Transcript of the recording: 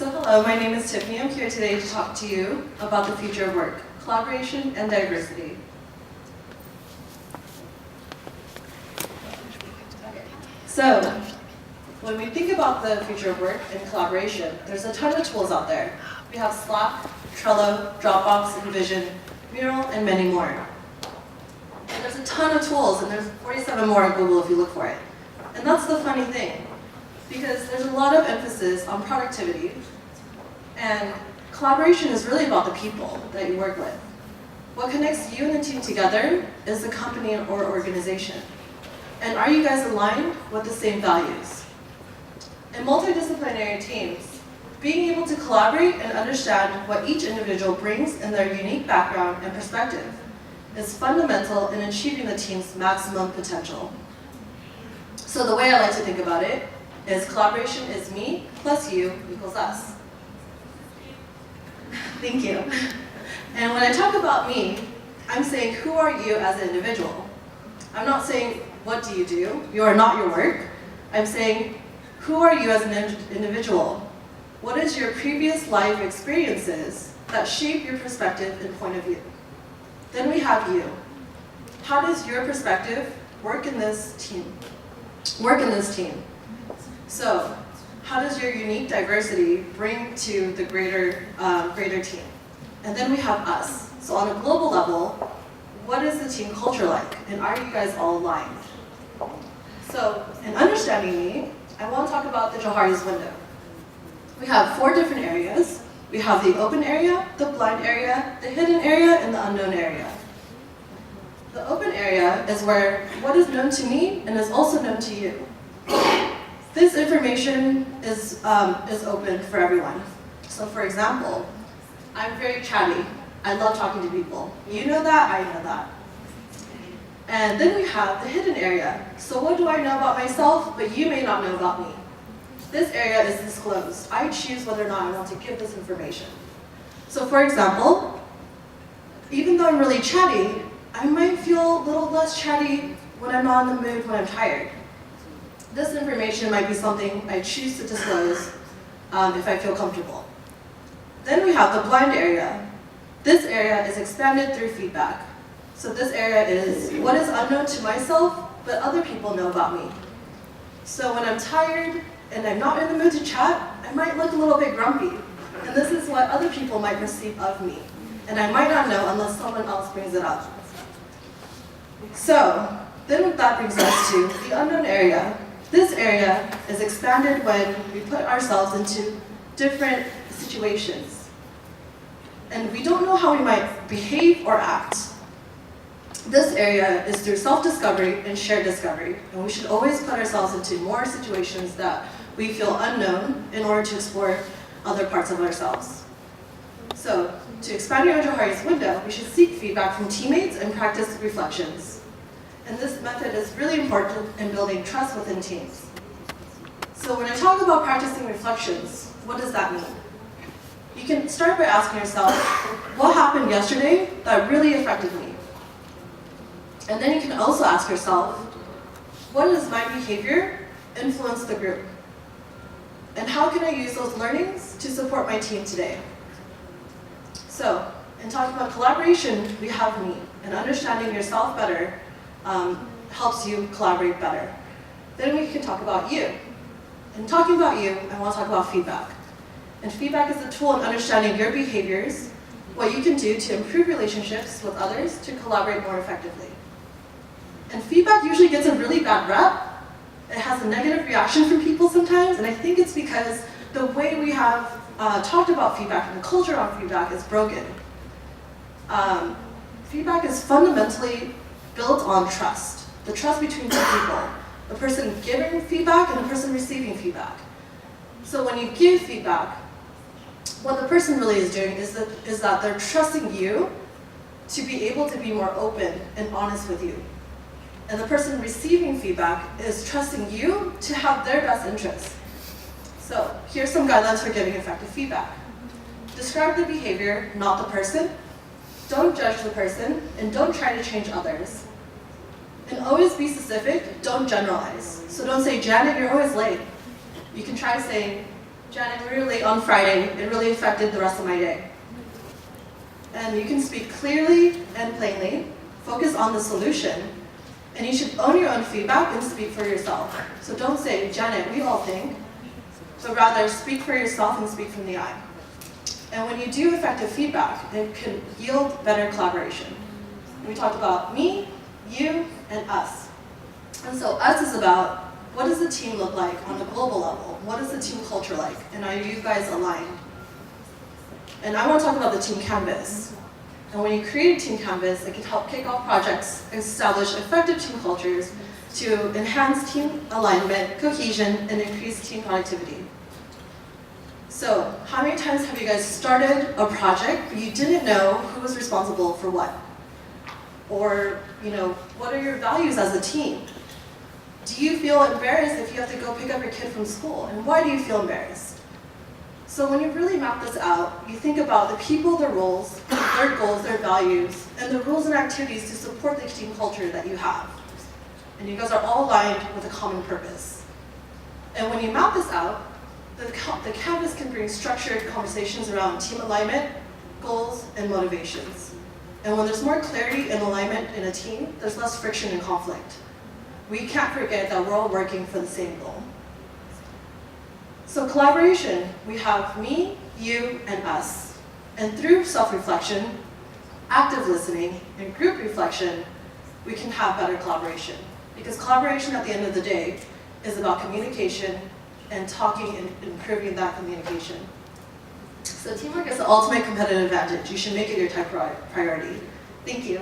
So hello, my name is Tiffany. I'm here today to talk to you about the future of work, collaboration and diversity. So, when we think about the future of work and collaboration, there's a ton of tools out there. We have Slack, Trello, Dropbox, InVision, Mural, and many more. And there's a ton of tools, and there's 47 more on Google if you look for it. And that's the funny thing, because there's a lot of emphasis on productivity, and collaboration is really about the people that you work with. What connects you and the team together is the company or organization. And are you guys aligned with the same values? In multidisciplinary teams, being able to collaborate and understand what each individual brings in their unique background and perspective is fundamental in achieving the team's maximum potential. So the way I like to think about it is collaboration is me plus you equals us. Thank you. And when I talk about me, I'm saying who are you as an individual? I'm not saying what do you do? You are not your work. I'm saying who are you as an individual? What is your previous life experiences that shape your perspective and point of view? Then we have you. How does your perspective work in this team? So, how does your unique diversity bring to the greater team? And then we have us. So on a global level, what is the team culture like? And are you guys all aligned? So, in understanding me, I want to talk about the Johari's window. We have 4 different areas. We have the open area, the blind area, the hidden area, and the unknown area. The open area is where what is known to me and is also known to you. This information is open for everyone. So for example, I'm very chatty. I love talking to people. You know that, I know that. And then we have the hidden area. So what do I know about myself, but you may not know about me? This area is disclosed. I choose whether or not I want to give this information. So for example, even though I'm really chatty, I might feel a little less chatty when I'm not in the mood, when I'm tired. This information might be something I choose to disclose if I feel comfortable. Then we have the blind area. This area is expanded through feedback. So this area is what is unknown to myself, but other people know about me. So when I'm tired and I'm not in the mood to chat, I might look a little bit grumpy. And this is what other people might perceive of me. And I might not know unless someone else brings it up. So then that brings us to the unknown area. This area is expanded when we put ourselves into different situations. And we don't know how we might behave or act. This area is through self-discovery and shared discovery. And we should always put ourselves into more situations that we feel unknown in order to explore other parts of ourselves. So, to expand your Johari's window, we should seek feedback from teammates and practice reflections. And this method is really important in building trust within teams. So when I talk about practicing reflections, what does that mean? You can start by asking yourself, what happened yesterday that really affected me? And then you can also ask yourself, what does my behavior influence the group? And how can I use those learnings to support my team today? So, in talking about collaboration, we have me, and understanding yourself better helps you collaborate better. Then we can talk about you. In talking about you, I want to talk about feedback. And feedback is a tool in understanding your behaviors, what you can do to improve relationships with others to collaborate more effectively. And feedback usually gets a really bad rep. It has a negative reaction from people sometimes, and I think it's because the way we have talked about feedback and the culture on feedback is broken. Feedback is fundamentally built on trust. The trust between two people. The person giving feedback and the person receiving feedback. So when you give feedback, what the person really is doing is that they're trusting you to be able to be more open and honest with you. And the person receiving feedback is trusting you to have their best interests. So here's some guidelines for giving effective feedback. Describe the behavior, not the person. Don't judge the person, and don't try to change others. And always be specific, don't generalize. So don't say, Janet, you're always late. You can try saying, Janet, we were late on Friday. It really affected the rest of my day. And you can speak clearly and plainly, focus on the solution, and you should own your own feedback and speak for yourself. So don't say, Janet, we all think, but rather speak for yourself and speak from the I. And when you do effective feedback, it can yield better collaboration. We talked about me, you, and us. And so us is about, what does the team look like on a global level? What is the team culture like? And are you guys aligned? And I want to talk about the team canvas. And when you create a team canvas, it can help kick off projects, establish effective team cultures to enhance team alignment, cohesion, and increase team productivity. So, how many times have you guys started a project but you didn't know who was responsible for what? Or, what are your values as a team? Do you feel embarrassed if you have to go pick up your kid from school? And why do you feel embarrassed? So when you really map this out, you think about the people, their roles, their goals, their values, and the rules and activities to support the team culture that you have. And you guys are all aligned with a common purpose. And when you map this out, the canvas can bring structured conversations around team alignment, goals, and motivations. And when there's more clarity and alignment in a team, there's less friction and conflict. We can't forget that we're all working for the same goal. So collaboration, we have me, you, and us. And through self-reflection, active listening, and group reflection, we can have better collaboration. Because collaboration at the end of the day is about communication and talking and improving that communication. So teamwork is the ultimate competitive advantage. You should make it your top priority. Thank you.